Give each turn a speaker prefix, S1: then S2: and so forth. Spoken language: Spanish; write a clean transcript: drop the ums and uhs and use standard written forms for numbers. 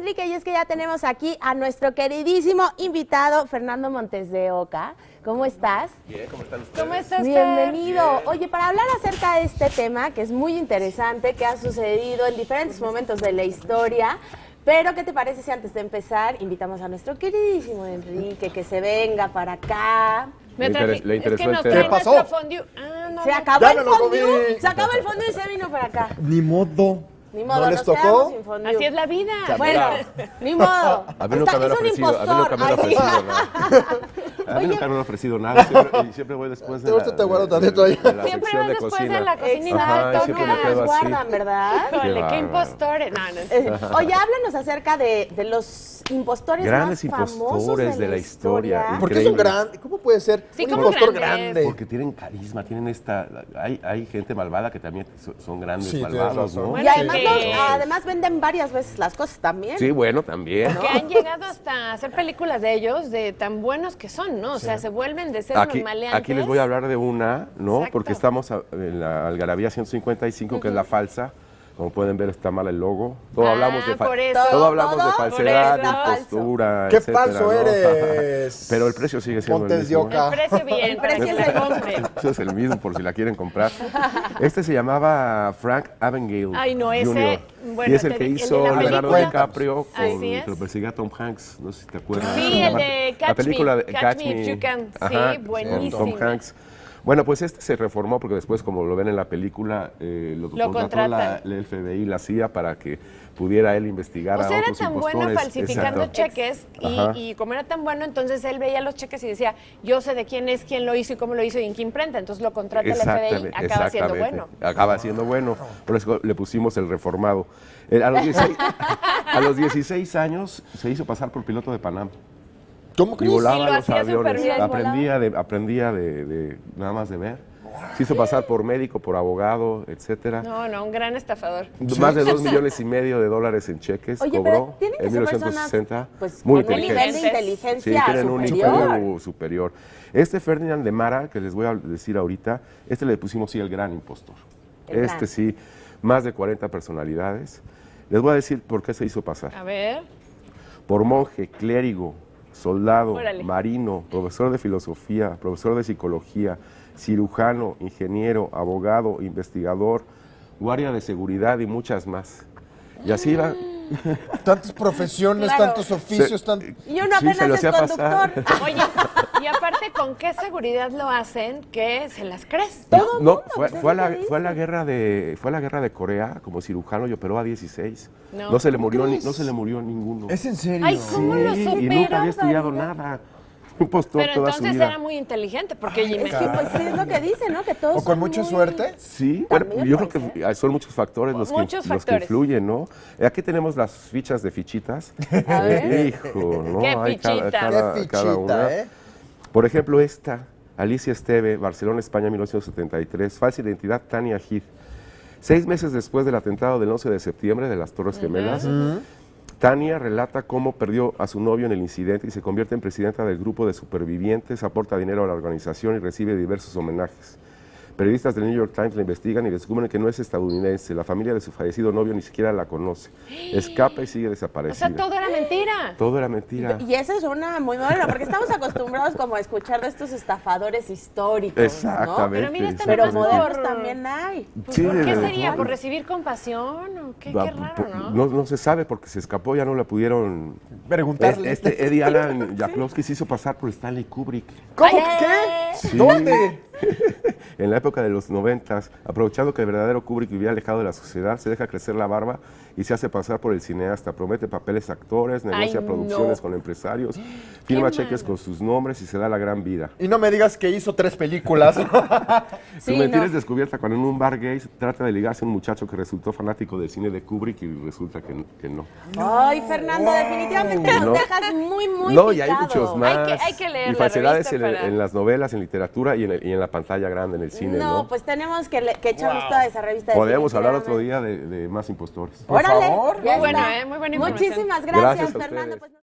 S1: Enrique, y es que ya tenemos aquí a nuestro queridísimo invitado, Fernando Montes de Oca. ¿Cómo estás?
S2: Bien, ¿cómo están ustedes?
S3: ¿Cómo estás,
S1: Bienvenido.
S2: Bien.
S1: Oye, para hablar acerca de este tema, que es muy interesante, que ha sucedido en diferentes momentos de la historia, pero ¿qué te parece si antes de empezar invitamos a nuestro queridísimo Enrique que se venga para acá?
S2: Le interesó
S3: es que
S2: el
S3: nos
S2: tema.
S3: trae
S4: ¿Qué pasó?
S3: nuestro fondue. Ah, no,
S1: Se
S3: no.
S1: acabó
S4: Ya
S1: el
S4: me lo comí.
S1: fondue, se acabó el fondue y se vino para acá.
S4: Ni modo.
S1: Ni modo,
S4: ¿No les
S1: nos quedamos
S4: tocó?
S1: sin fondue.
S3: Así es la vida.
S1: Bueno, ni modo.
S2: A mí nunca me han
S1: Es un
S2: ofrecido, a mí nunca me han
S1: impostor. Ay, sí.
S2: ofrecido nada. A mí nunca me han ofrecido nada, y siempre voy después de
S4: Ahorita te guardo tantito ahí.
S2: de la
S3: Siempre
S2: sección
S3: vas
S2: de
S3: después
S2: cocina.
S3: de la cocinita.
S2: Ajá, y
S1: Exacto,
S2: siempre
S1: nunca
S2: me quedo
S1: nos
S2: así.
S1: guardan, ¿verdad?
S3: Híjole, qué
S2: bárbaro.
S3: impostores. No, no.
S1: Oye, háblanos acerca de los impostores
S2: Grandes
S1: más famosos
S2: impostores de la historia.
S4: Porque es un
S2: Increíble.
S4: gran. ¿Cómo puede ser?
S3: Sí,
S4: un
S3: ¿cómo
S4: impostor
S3: grandes?
S4: grande.
S2: Porque tienen carisma, tienen esta... Hay gente malvada que también son grandes
S4: Sí, tienes
S2: malvados,
S4: razón.
S2: ¿no?
S3: Bueno,
S1: Y además,
S3: que-
S1: además venden varias veces las cosas también.
S2: Sí, bueno, también.
S3: Que han llegado hasta hacer películas de ellos, de tan buenos que son, ¿no? O sea, se vuelven de ser
S2: Aquí,
S3: unos maleantes.
S2: aquí les voy a hablar de una, ¿no?
S3: Exacto.
S2: Porque estamos en la Algarabía 155, que es la falsa. Como pueden ver, está mal el logo. Todo
S3: Ah,
S2: hablamos de
S3: por eso.
S2: todo hablamos
S1: Todo
S2: de falsedad, de
S3: por eso.
S2: impostura,
S4: ¡Qué
S2: etcétera,
S4: falso
S2: ¿no?
S4: eres!
S2: Pero el precio sigue siendo
S4: Montes
S2: el
S4: de
S2: mismo.
S4: Oca.
S3: El precio bien,
S1: El
S3: para que
S1: precio
S3: la
S1: es el
S3: compre.
S2: Eso es el mismo, por si la quieren comprar. Este se llamaba Frank Abagnale
S3: Ay, no, ese,
S2: Jr.
S3: bueno,
S2: y es el
S3: te
S2: que
S3: di- el de
S2: hizo
S3: la
S2: Leonardo
S4: película.
S2: DiCaprio con
S3: Así es.
S2: que lo persigue a Tom Hanks. No sé si te acuerdas.
S3: Sí, el de
S2: La
S3: Catch
S2: película
S3: Me,
S2: de
S3: Catch Me If You Can. Sí, buenísimo.
S2: Con Tom Hanks. Bueno, pues este se reformó porque después, como lo ven en la película, lo contrató
S3: contratan.
S2: el FBI, la CIA, para que pudiera él investigar
S3: O
S2: a
S3: sea, era
S2: otros
S3: tan bueno
S2: impostores.
S3: falsificando
S2: Exacto.
S3: cheques
S2: Ajá.
S3: y como era tan bueno, entonces él veía los cheques y decía, yo sé de quién es, quién lo hizo y cómo lo hizo y en qué imprenta. Entonces lo contrata el FBI, acaba siendo bueno.
S2: Acaba siendo bueno. Por eso le pusimos el reformado. A los 16 años se hizo pasar por piloto de Panam.
S4: ¿Cómo
S2: Y
S4: crees?
S2: volaba
S3: Y lo
S2: los
S3: hacía
S2: aviones.
S3: superbién.
S2: Aprendía de nada más de ver. Se hizo pasar por médico, por abogado, etcétera.
S3: No, no, un gran estafador.
S2: Más de $2,5 millones en cheques
S1: Oye,
S2: cobró
S1: pero tienen que
S2: en
S1: ser
S2: 1960.
S1: personas pues,
S2: Muy
S1: con un nivel
S2: inteligentes.
S1: de
S3: inteligentes.
S2: Sí,
S1: inteligencia
S2: tienen un
S1: superior.
S2: IQ superior. Este Ferdinand de Mara, que les voy a decir ahorita, le pusimos sí el gran impostor.
S1: El gran.
S2: Sí, más de 40 personalidades. Les voy a decir por qué se hizo pasar.
S3: A ver.
S2: Por monje, clérigo, soldado,
S3: Órale.
S2: marino, profesor de filosofía, profesor de psicología, cirujano, ingeniero, abogado, investigador, guardia de seguridad y muchas más. Y así iba.
S4: Tantas profesiones,
S3: Claro.
S4: tantos oficios,
S1: Y uno
S2: Sí, se
S1: apenas
S2: lo
S1: es
S2: hacía pasar.
S1: conductor.
S3: Oye, y aparte, ¿con qué seguridad lo hacen que se las crees?
S1: Todo
S2: No,
S1: mundo, pues,
S2: fue a
S1: es lo que
S2: fue a la guerra de Corea como cirujano y operó a 16.
S3: No.
S2: No se le murió no se le murió ninguno.
S4: ¿Es en serio?
S3: Ay, ¿cómo lo
S2: Sí, y
S3: supieron?
S2: nunca había estudiado nada. Un postor
S3: Pero
S2: toda su
S3: entonces
S2: vida.
S3: era muy inteligente, porque
S1: Es que pues sí es lo que dice, ¿no? Que todos
S4: ¿O con
S1: son
S4: mucha
S1: muy-
S4: suerte?
S2: Sí, bueno,
S1: También
S2: yo creo
S1: puede
S2: que son muchos factores los
S3: Muchos
S2: que, los que
S3: factores.
S2: influyen, ¿no? Aquí tenemos las fichas de fichitas.
S1: A ver.
S2: Hijo, ¿no?
S3: Qué
S2: Hay
S3: fichita.
S4: Qué fichita,
S2: una.
S4: ¿eh?
S2: Por ejemplo, esta, Alicia Esteve, Barcelona, España, 1973. Falsa identidad, Tania Heath. 6 meses después del atentado del 11 de septiembre de las Torres Gemelas, Tania relata cómo perdió a su novio en el incidente y se convierte en presidenta del grupo de supervivientes, aporta dinero a la organización y recibe diversos homenajes. Periodistas del New York Times la investigan y descubren que no es estadounidense. La familia de su fallecido novio ni siquiera la conoce. Escapa y sigue
S3: O
S2: desaparecida.
S3: sea, todo era mentira.
S2: Todo era mentira.
S1: Y esa es una muy buena, porque estamos acostumbrados como a escuchar de estos estafadores históricos,
S2: Exactamente.
S3: Pero mira, esta
S1: ¿no? Pero
S3: Exactamente.
S1: modernos también hay.
S3: Pues,
S2: Sí,
S3: ¿por qué
S2: de-
S3: sería? ¿Por recibir compasión? ¿O qué raro, no?
S2: No se sabe porque se escapó, ya no la pudieron
S4: Preguntarle.
S2: Eddie Alan Jablowski se hizo pasar por Stanley Kubrick.
S4: ¿Cómo?
S3: Ay,
S4: ¿Qué?
S2: Sí.
S4: ¿Dónde?
S2: En la época de los 90, aprovechando que el verdadero Kubrick vivía alejado de la sociedad, se deja crecer la barba y se hace pasar por el cineasta. Promete papeles a actores, negocia
S3: Ay,
S2: producciones
S3: no.
S2: con empresarios, firma
S3: Qué
S2: cheques
S3: mal.
S2: con sus nombres y se da la gran vida.
S4: Y no me digas que hizo 3 películas.
S2: Su
S1: Sí,
S2: mentira
S1: no.
S2: es descubierta cuando en un bar gay trata de ligarse a un muchacho que resultó fanático del cine de Kubrick y resulta que no.
S1: Ay, Fernando, definitivamente nos
S2: No.
S1: dejas muy, muy
S2: No, y hay
S1: picado.
S2: muchos más.
S3: Hay que leer
S2: y
S3: la
S2: falsedades
S3: revista
S2: en,
S3: para-
S2: en las novelas, en literatura y en la pantalla grande, en el cine, ¿no?
S1: No, pues tenemos que echarnos toda esa revista.
S2: Podemos hablar otro
S1: definitivamente.
S2: día de más impostores.
S4: Por
S1: Órale,
S4: favor.
S1: ya
S3: Muy buena,
S1: está.
S3: muy buena información.
S1: Muchísimas gracias,
S2: Gracias a
S1: Fernando.
S2: ustedes.
S1: Pues,